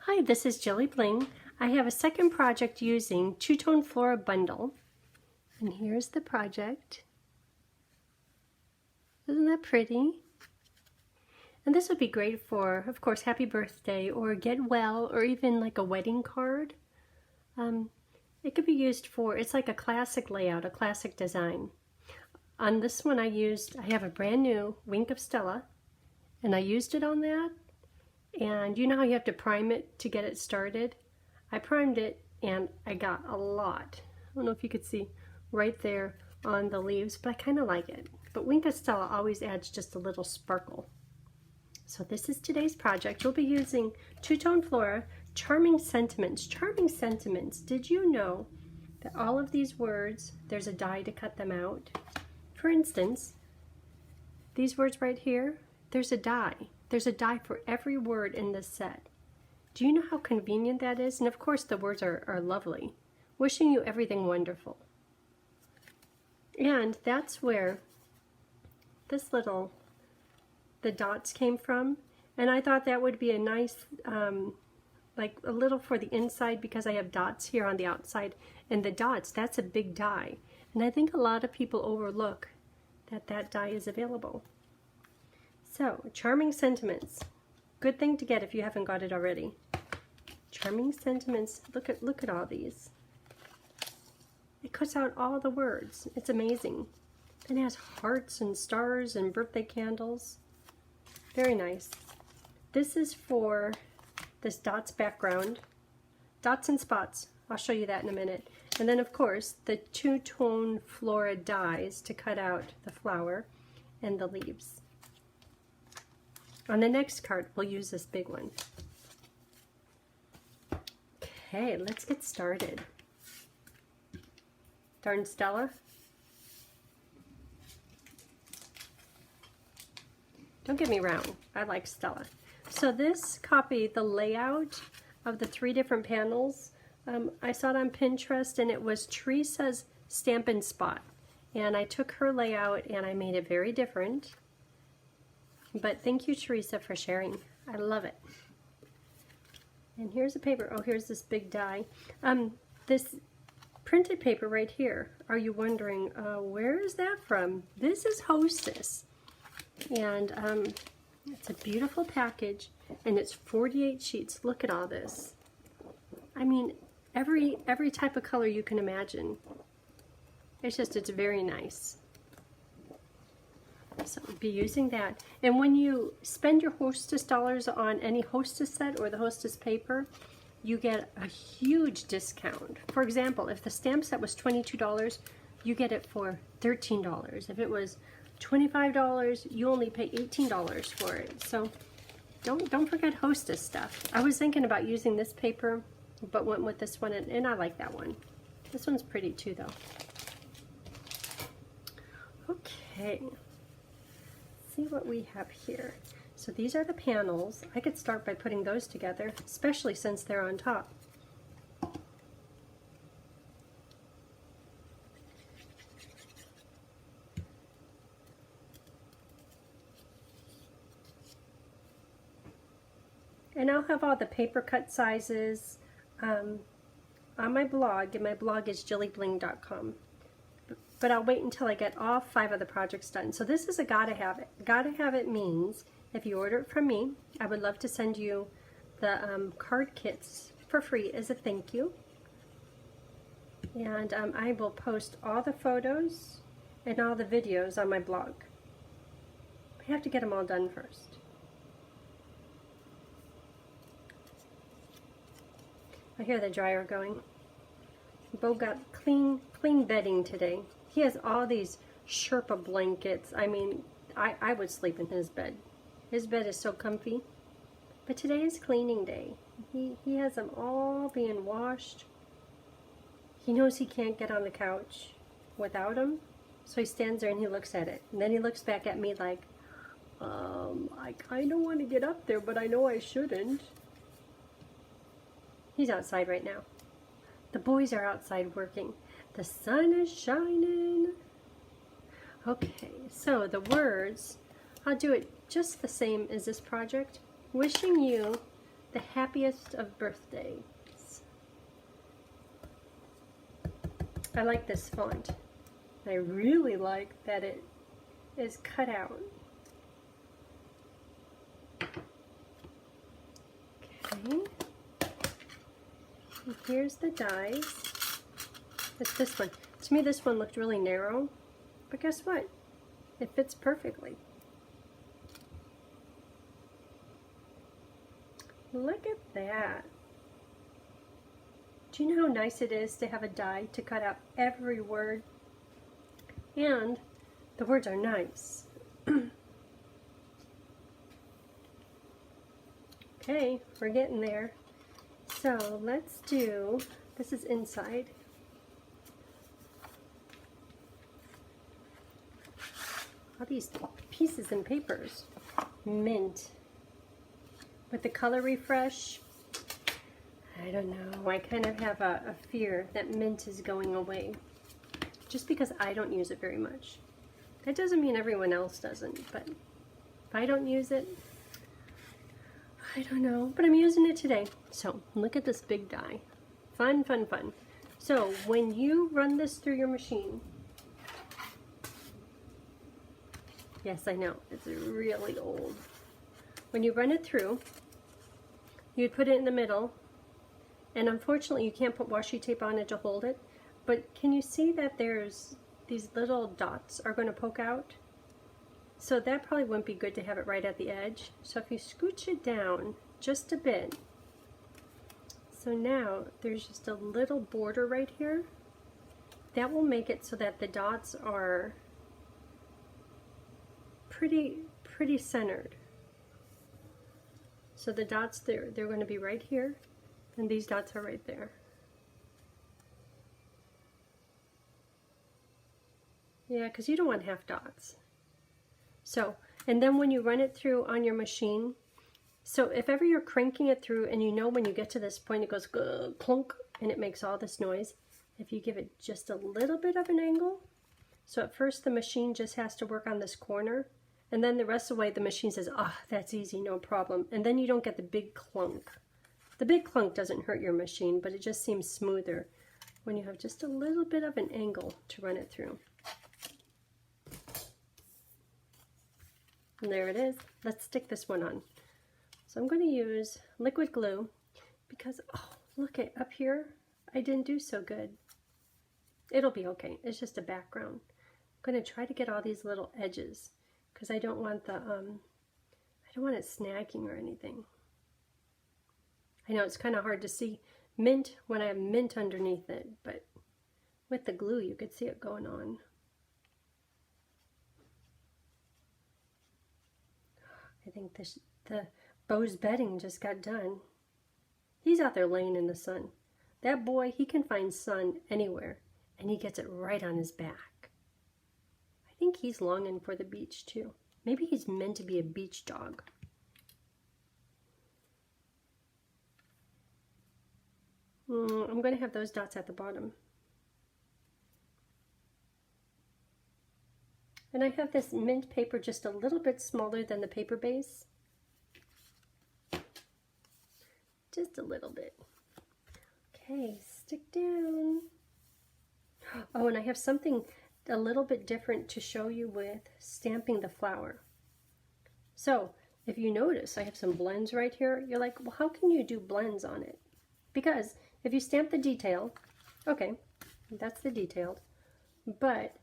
Hi, this is JilliBling. I have a second project using two-tone Flora bundle. And here's the project. Isn't that pretty? And this would be great for, of course, happy birthday or get well or even like a wedding card. It could be used for, it's like a classic layout, a classic design. On this one I have a brand new Wink of Stella and I used it on that. And you know how you have to prime it to get it started? I primed it and I got a lot. I don't know if you could see right there on the leaves, but I kind of like it. But Wink of Stella always adds just a little sparkle. So this is today's project. We'll be using two-tone Flora, Charming Sentiments. Charming Sentiments. Did you know that all of these words, there's a die to cut them out? For instance, these words right here, there's a die. There's a die for every word in this set. Do you know how convenient that is? And of course the words are lovely. Wishing you everything wonderful. And that's where this the dots came from. And I thought that would be a nice, like a little for the inside because I have dots here on the outside. And the dots, that's a big die. And I think a lot of people overlook that that die is available. So, Charming Sentiments. Good thing to get if you haven't got it already. Charming Sentiments. Look at all these. It cuts out all the words. It's amazing. And it has hearts and stars and birthday candles. Very nice. This is for this dots background. Dots and spots. I'll show you that in a minute. And then of course the two-tone Flora dies to cut out the flower and the leaves. On the next card, we'll use this big one. Okay, let's get started. Darn Stella. Don't get me wrong, I like Stella. So this copy, the layout of the 3 different panels, I saw it on Pinterest and it was Teresa's Stampin spot. And I took her layout and I made it very different. But thank you, Teresa, for sharing. I love it. And here's a paper. Oh, here's this big die. This printed paper right here. Are you wondering, where is that from? This is Hostess. And it's a beautiful package. And it's 48 sheets. Look at all this. I mean, every type of color you can imagine. It's very nice. So we'll be using that. And when you spend your Hostess dollars on any Hostess set or the Hostess paper, you get a huge discount. For example, if the stamp set was $22, you get it for $13. If it was $25, you only pay $18 for it. So don't forget Hostess stuff. I was thinking about using this paper, but went with this one, and I like that one. This one's pretty too, though. Okay. See what we have here. So these are the panels. I could start by putting those together, especially since they're on top. And I'll have all the paper cut sizes on my blog, and my blog is JilliBling.com. But I'll wait until I get all 5 of the projects done. So this is a gotta have it. Gotta have it means if you order it from me, I would love to send you the card kits for free as a thank you. And I will post all the photos and all the videos on my blog. I have to get them all done first. I hear the dryer going. Bo got clean bedding today. He has all these Sherpa blankets. I mean, I would sleep in his bed. His bed is so comfy. But today is cleaning day. He has them all being washed. He knows he can't get on the couch without them. So he stands there and he looks at it. And then he looks back at me like, I kind of want to get up there, but I know I shouldn't. He's outside right now. The boys are outside working. The sun is shining. Okay, so the words, I'll do it just the same as this project. Wishing you the happiest of birthdays. I like this font. I really like that it is cut out. Okay. And here's the dies. It's this one. To me, this one looked really narrow, but guess what? It fits perfectly. Look at that. Do you know how nice it is to have a die to cut out every word? And the words are nice. Okay, we're getting there. So let's do, this is inside. All these pieces and papers. Mint. With the color refresh, I don't know, I kind of have a fear that mint is going away. Just because I don't use it very much. That doesn't mean everyone else doesn't, but if I don't use it, I don't know, but I'm using it today. So look at this big die. Fun, fun, fun. So when you run this through your machine, yes, I know, it's really old. When you run it through, you'd put it in the middle, and unfortunately you can't put washi tape on it to hold it, but can you see that there's these little dots are going to poke out? So that probably wouldn't be good to have it right at the edge. So if you scooch it down just a bit, so now there's just a little border right here, that will make it so that the dots are pretty centered. So the dots they're going to be right here, and these dots are right there. Yeah, because you don't want half dots. So, and then when you run it through on your machine, so if ever you're cranking it through and you know when you get to this point it goes clunk and it makes all this noise, if you give it just a little bit of an angle, so at first the machine just has to work on this corner, and then the rest of the way the machine says, ah, oh, that's easy, no problem. And then you don't get the big clunk. The big clunk doesn't hurt your machine, but it just seems smoother when you have just a little bit of an angle to run it through. And there it is. Let's stick this one on. So I'm going to use liquid glue because, oh, look at up here. I didn't do so good. It'll be okay. It's just a background. I'm going to try to get all these little edges because I don't want the, I don't want it snagging or anything. I know it's kind of hard to see mint when I have mint underneath it, but with the glue you could see it going on. I think the Bo's bedding just got done. He's out there laying in the sun. That boy, he can find sun anywhere, and he gets it right on his back. I think he's longing for the beach too. Maybe he's meant to be a beach dog. I'm going to have those dots at the bottom. And I have this mint paper just a little bit smaller than the paper base. Just a little bit. Okay, stick down. Oh, and I have something a little bit different to show you with stamping the flower. So, if you notice, I have some blends right here. You're like, well, how can you do blends on it? Because if you stamp the detail, okay, that's the detailed, but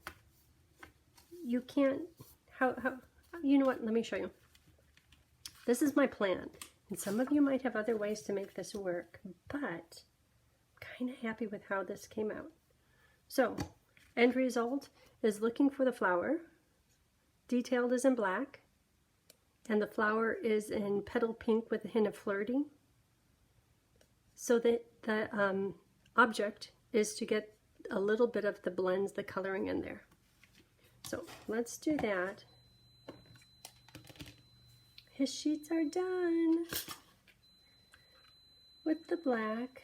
you can't, you know what, let me show you. This is my plan, and some of you might have other ways to make this work, but I'm kind of happy with how this came out. So, end result is looking for the flower. Detailed is in black, and the flower is in petal pink with a hint of flirty. So that the object is to get a little bit of the blends, the coloring in there. So let's do that. His sheets are done with the black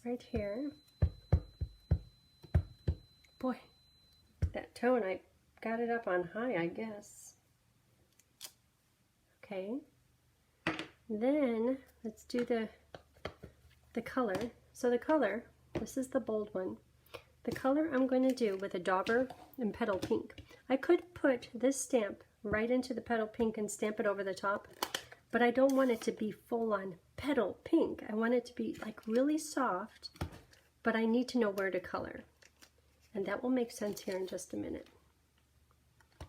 right here. Boy, that tone, I got it up on high, I guess. Okay. Then let's do the color. So the color, this is the bold one. The color I'm going to do with a dauber and petal pink. I could put this stamp right into the petal pink and stamp it over the top, but I don't want it to be full on petal pink. I want it to be like really soft, but I need to know where to color. And that will make sense here in just a minute.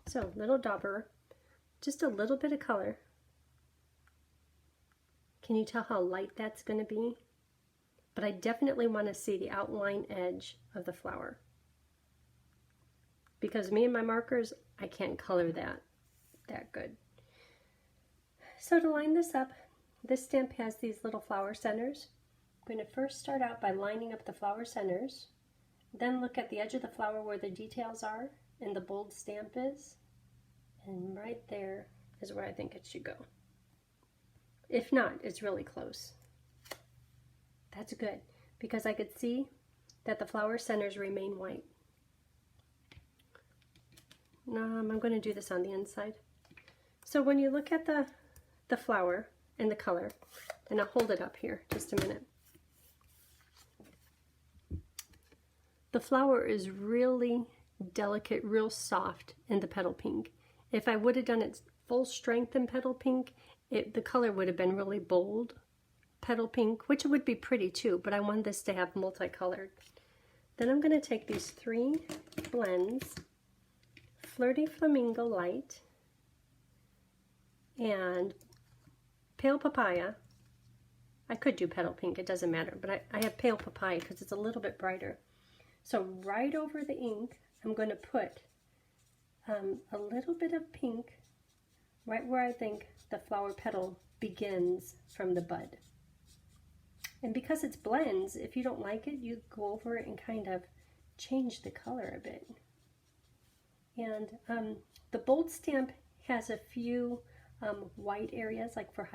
So little dauber, just a little bit of color. Can you tell how light that's going to be? But I definitely want to see the outline edge of the flower. Because me and my markers, I can't color that good. So to line this up, this stamp has these little flower centers. I'm going to first start out by lining up the flower centers, then look at the edge of the flower where the details are and the bold stamp is, and right there is where I think it should go. If not, it's really close. That's good, because I could see that the flower centers remain white. I'm going to do this on the inside. So when you look at the flower and the color, and I'll hold it up here just a minute. The flower is really delicate, real soft in the petal pink. If I would have done it full strength in petal pink, the color would have been really bold petal pink, which would be pretty too, but I want this to have multicolored. Then I'm going to take these 3 blends, Flirty Flamingo Light and Pale Papaya. I could do petal pink, it doesn't matter, but I have Pale Papaya because it's a little bit brighter. So right over the ink, I'm going to put a little bit of pink right where I think the flower petal begins from the bud. And because it's blends, if you don't like it, you go over it and kind of change the color a bit. And the bold stamp has a few white areas, like for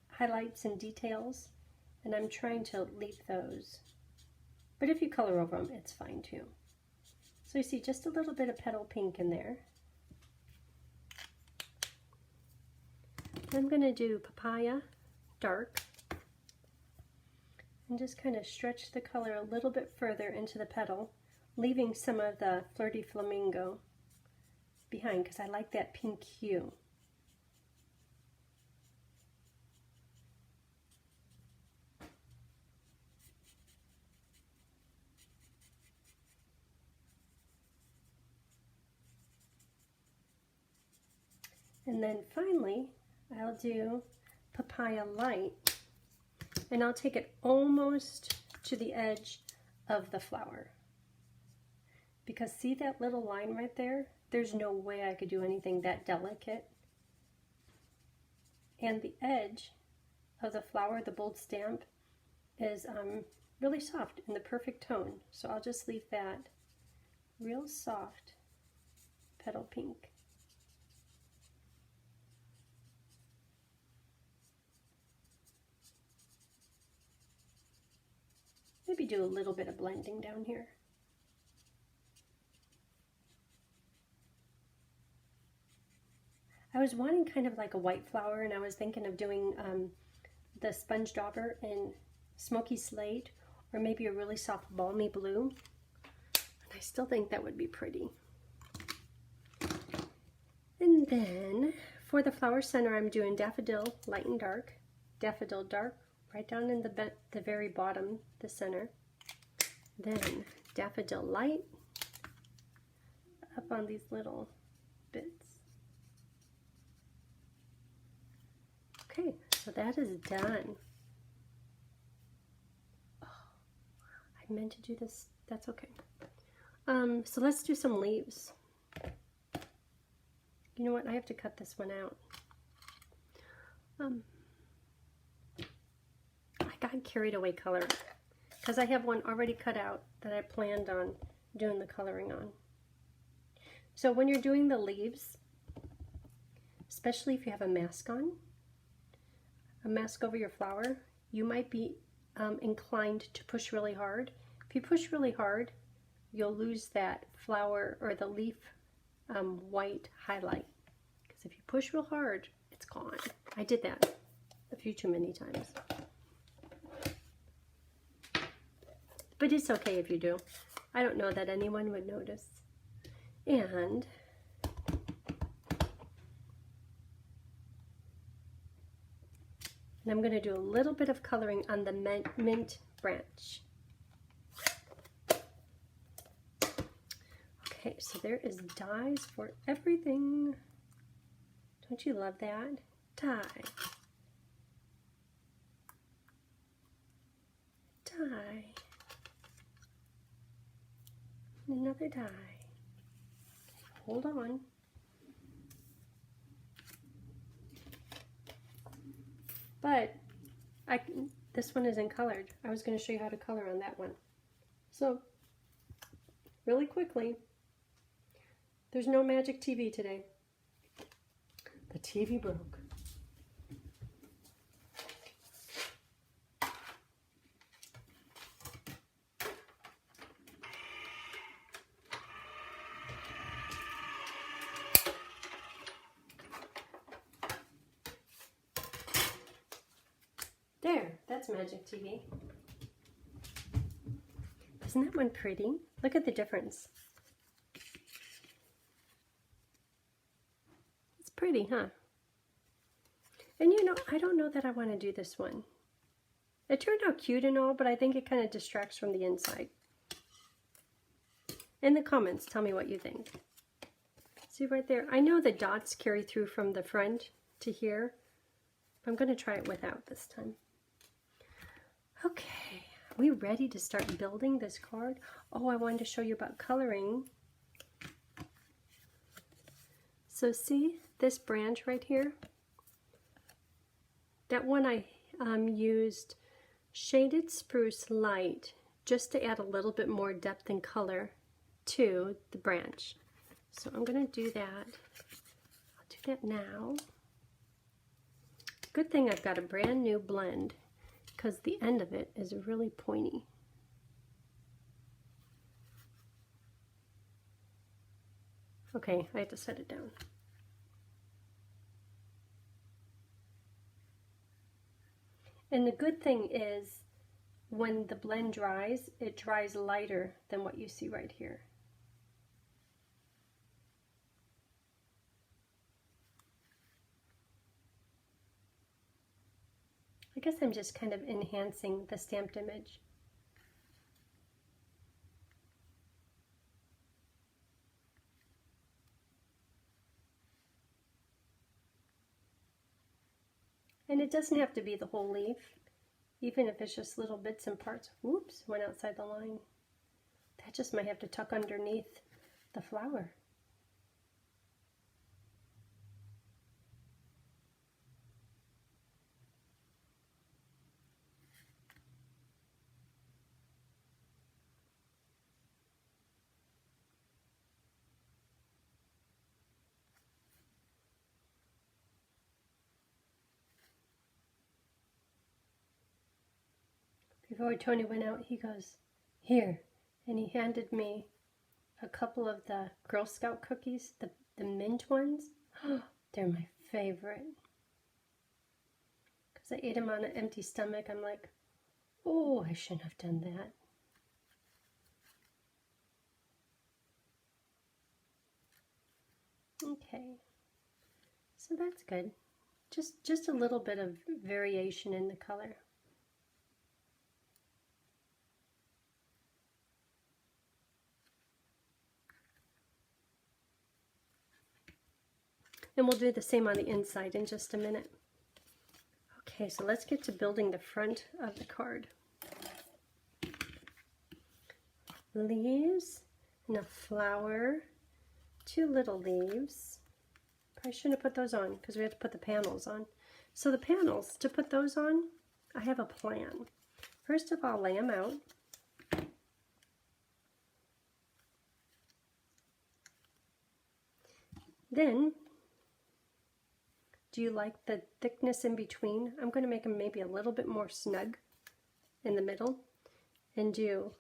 highlights and details, and I'm trying to leave those. But if you color over them, it's fine too. So you see just a little bit of petal pink in there. I'm going to do Papaya Dark and just kind of stretch the color a little bit further into the petal, leaving some of the Flirty Flamingo behind because I like that pink hue. And then finally, I'll do Papaya Light, and I'll take it almost to the edge of the flower. Because see that little line right there? There's no way I could do anything that delicate. And the edge of the flower, the bold stamp, is really soft in the perfect tone. So I'll just leave that real soft petal pink. Maybe do a little bit of blending down here. I was wanting kind of like a white flower, and I was thinking of doing the sponge dauber in smoky slate, or maybe a really soft balmy blue. And I still think that would be pretty. And then for the flower center, I'm doing Daffodil Light and Dark, Daffodil Dark, right down in the very bottom, the center. Then Daffodil Light up on these little bits. Okay, so that is done. Oh, I meant to do this. That's okay. So let's do some leaves. You know what? I have to cut this one out. I got carried away coloring because I have one already cut out that I planned on doing the coloring on. So when you're doing the leaves, especially if you have a mask on, a mask over your flower, you might be inclined to push really hard. If you push really hard, you'll lose that flower or the leaf white highlight. Because if you push real hard, it's gone. I did that a few too many times. But it's okay if you do. I don't know that anyone would notice. And I'm going to do a little bit of coloring on the mint branch. Okay, so there is dies for everything. Don't you love that? Die. Die. Another die. Hold on. But this one isn't colored. I was going to show you how to color on that one. So, really quickly, there's no magic TV today. The TV broke. There, that's magic TV. Isn't that one pretty? Look at the difference. It's pretty, huh? And you know, I don't know that I want to do this one. It turned out cute and all, but I think it kind of distracts from the inside. In the comments, tell me what you think. See right there? I know the dots carry through from the front to here. I'm going to try it without this time. Okay, are we ready to start building this card? Oh, I wanted to show you about coloring. So see this branch right here? That one I used Shaded Spruce Light just to add a little bit more depth and color to the branch. So I'm going to do that. I'll do that now. Good thing I've got a brand new blend, because the end of it is really pointy. Okay, I have to set it down. And the good thing is, when the blend dries, it dries lighter than what you see right here. I guess I'm just kind of enhancing the stamped image. And it doesn't have to be the whole leaf, even if it's just little bits and parts. Whoops, went outside the line. That just might have to tuck underneath the flower. Before Tony went out, he goes, "Here," and he handed me a couple of the Girl Scout cookies, the mint ones. They're my favorite. Because I ate them on an empty stomach. I'm like, oh, I shouldn't have done that. Okay, so that's good. Just a little bit of variation in the color. And we'll do the same on the inside in just a minute. Okay, so let's get to building the front of the card. Leaves and a flower, 2 little leaves. Probably shouldn't have put those on because we have to put the panels on. So the panels, to put those on, I have a plan. First of all, lay them out. Then, do you like the thickness in between? I'm going to make them maybe a little bit more snug in the middle and do,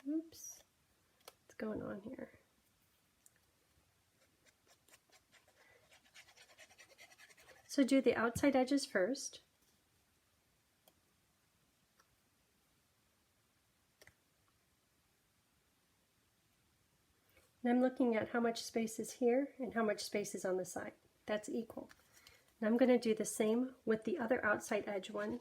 oops, what's going on here? So do the outside edges first. And I'm looking at how much space is here and how much space is on the side. That's equal. And I'm going to do the same with the other outside edge one.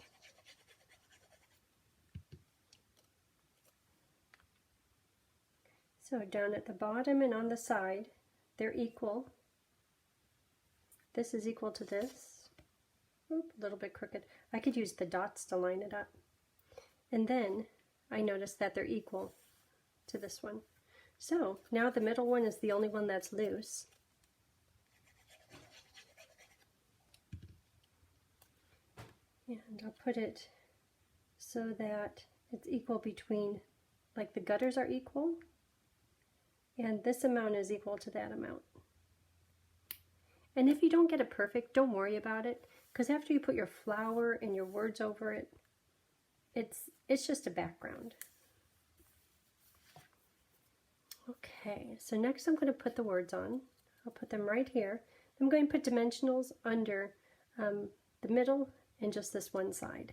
So down at the bottom and on the side, they're equal. This is equal to this. Oop, a little bit crooked. I could use the dots to line it up. And then I noticed that they're equal to this one. So now the middle one is the only one that's loose. And I'll put it so that it's equal between, like the gutters are equal, and this amount is equal to that amount. And if you don't get it perfect, don't worry about it, because after you put your flower and your words over it, it's just a background. Okay, so next I'm going to put the words on. I'll put them right here. I'm going to put dimensionals under the middle and just this one side.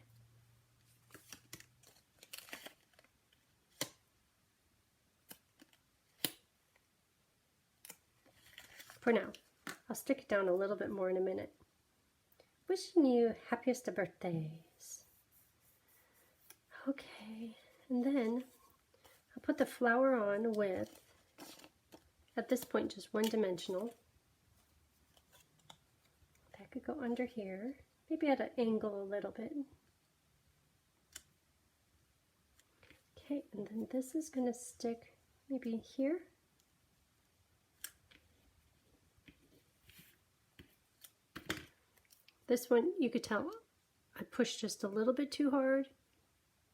For now. I'll stick it down a little bit more in a minute. Wishing you happiest of birthdays. Okay, and then I'll put the flower on with, at this point, just one dimensional. That could go under here, maybe at an angle a little bit. Okay, and then this is going to stick maybe here. This one, you could tell I pushed just a little bit too hard,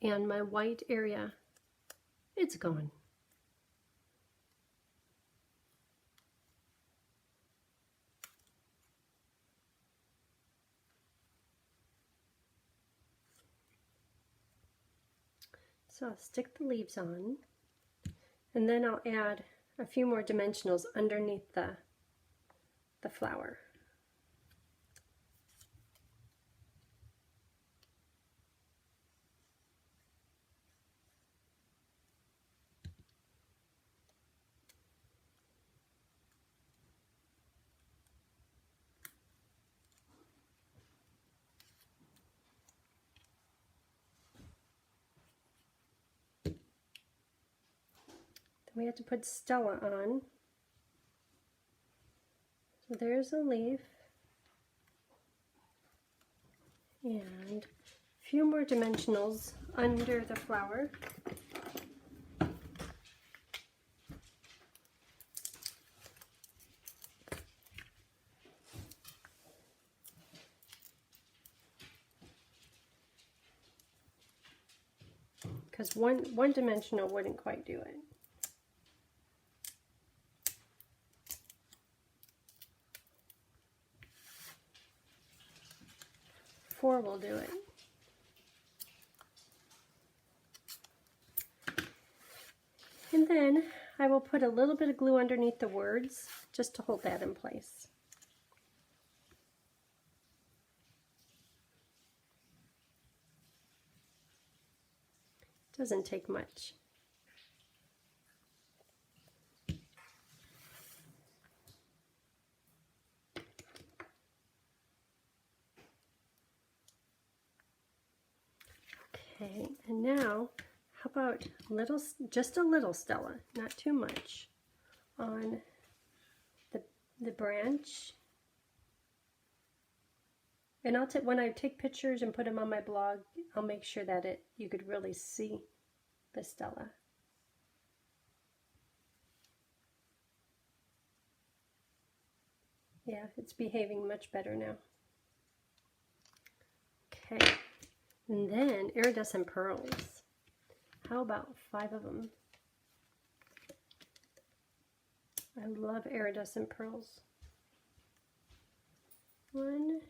and my white area, it's gone. So I'll stick the leaves on, and then I'll add a few more dimensionals underneath the flower. We have to put Stella on. So there's a leaf. And a few more dimensionals under the flower. Because one dimensional wouldn't quite do it. Four will do it. And then I will put a little bit of glue underneath the words just to hold that in place. Doesn't take much. Okay, and now how about just a little Stella, not too much, on the branch. And when I take pictures and put them on my blog, I'll make sure that you could really see the Stella. Yeah, it's behaving much better now. Okay. And then iridescent pearls. How about 5 of them? I love iridescent pearls. 1,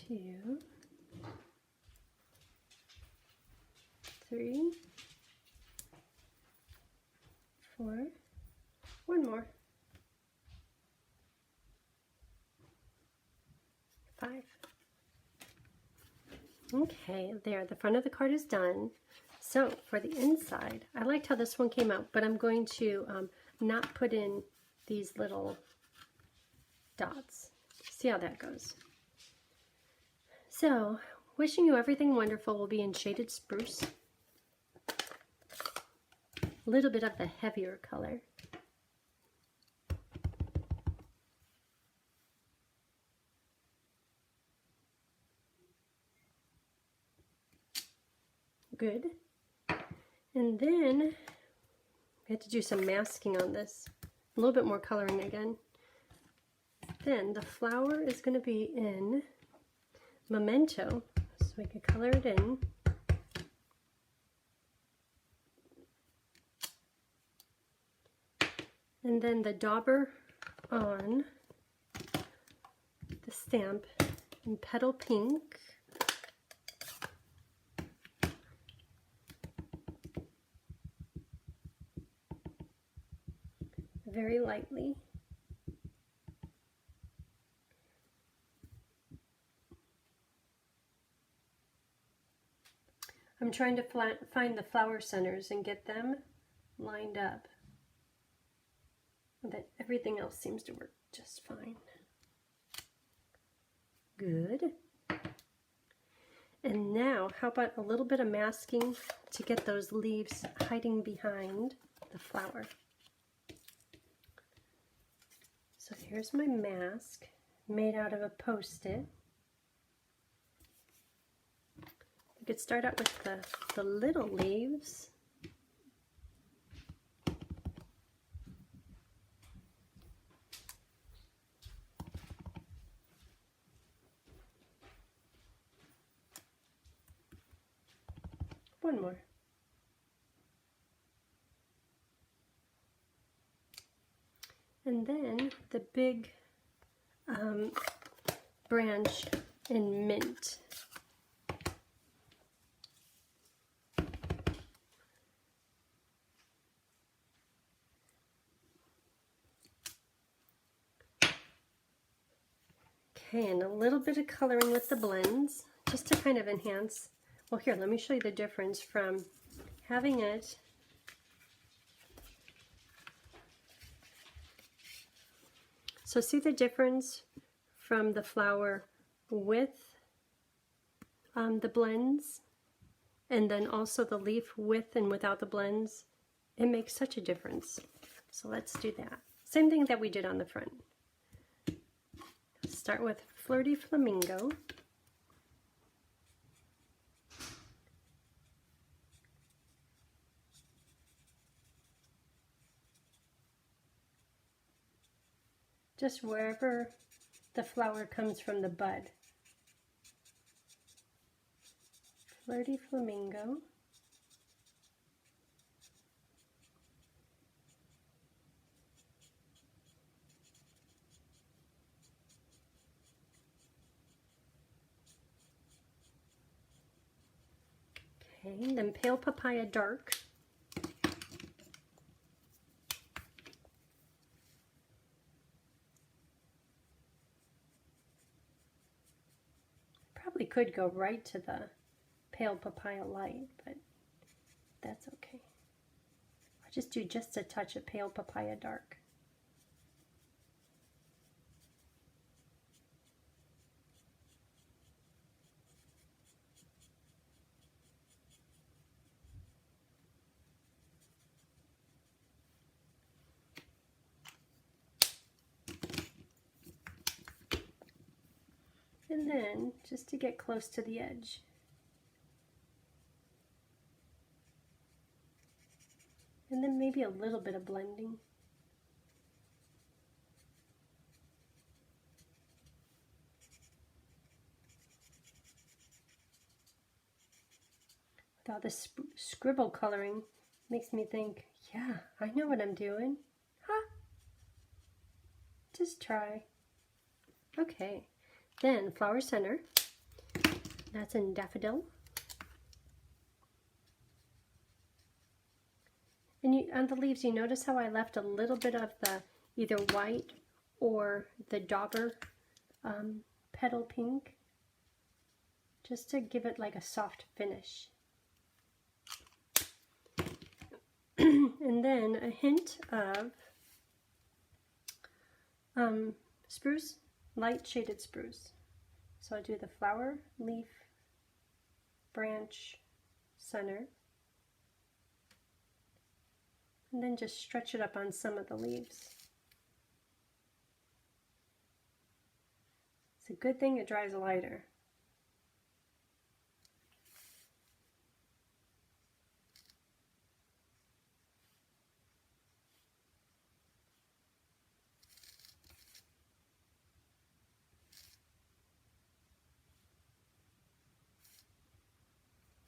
2, 3, 4, one more. 5. Okay, there, the front of the card is done. So for the inside, I liked how this one came out, but I'm going to not put in these little dots. See how that goes. So, wishing you everything wonderful will be in shaded spruce. A little bit of the heavier color. Good. And then we had to do some masking on this. A little bit more coloring again. Then the flower is going to be in Memento, so we can color it in. And then the dauber on the stamp in Petal Pink. Very lightly. I'm trying to find the flower centers and get them lined up. But everything else seems to work just fine. Good. And now, how about a little bit of masking to get those leaves hiding behind the flower. So here's my mask made out of a Post-it. You could start out with the little leaves. One more. And then the big branch in mint. Okay, and a little bit of coloring with the blends, just to kind of enhance. Well, here, let me show you the difference from having it so see the difference from the flower with the blends, and then also the leaf with and without the blends. It makes such a difference. So let's do that. Same thing that we did on the front. Start with Flirty Flamingo. Just wherever the flower comes from the bud. Flirty Flamingo. Okay, then Pale Papaya Dark. Probably could go right to the Pale Papaya Light, but that's okay. I'll just do just a touch of Pale Papaya Dark. And then, just to get close to the edge, and then maybe a little bit of blending. With all this scribble coloring, makes me think, yeah, I know what I'm doing. Huh? Just try. Okay. Then Flower Center, that's in Daffodil. And on the leaves, you notice how I left a little bit of the either white or the dauber petal pink, just to give it like a soft finish. And then a hint of spruce, light shaded spruce. So I do the flower, leaf, branch, center, and then just stretch it up on some of the leaves. It's a good thing it dries lighter.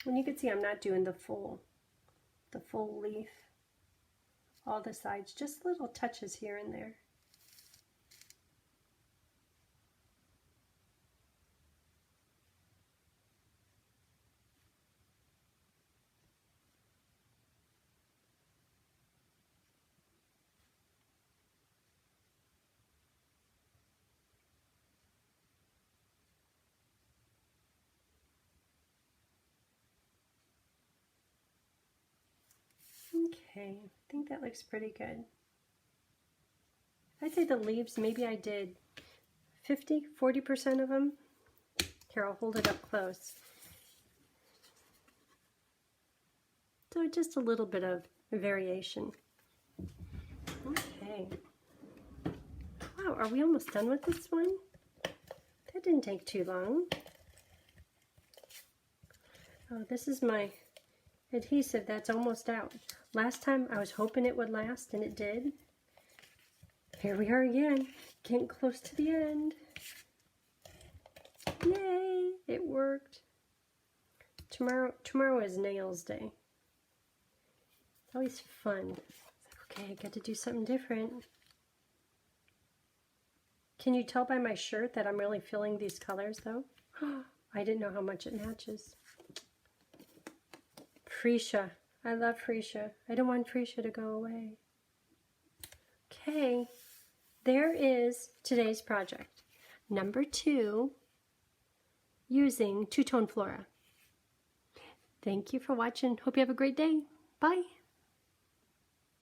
And you can see I'm not doing the full leaf, all the sides, just little touches here and there. Okay, I think that looks pretty good. I'd say the leaves, maybe I did 40% of them. Here, I'll hold it up close. So just a little bit of variation. Okay. Wow, are we almost done with this one? That didn't take too long. Oh, this is my adhesive that's almost out. Last time I was hoping it would last, and it did. Here we are again, getting close to the end. Yay, it worked. Tomorrow is nails day. It's always fun. Okay, I got to do something different. Can you tell by my shirt that I'm really feeling these colors though? I didn't know how much it matches. Freesia. I love Freesia. I don't want Freesia to go away. Okay, there is today's project. Number 2, using two-tone Flora. Thank you for watching. Hope you have a great day. Bye.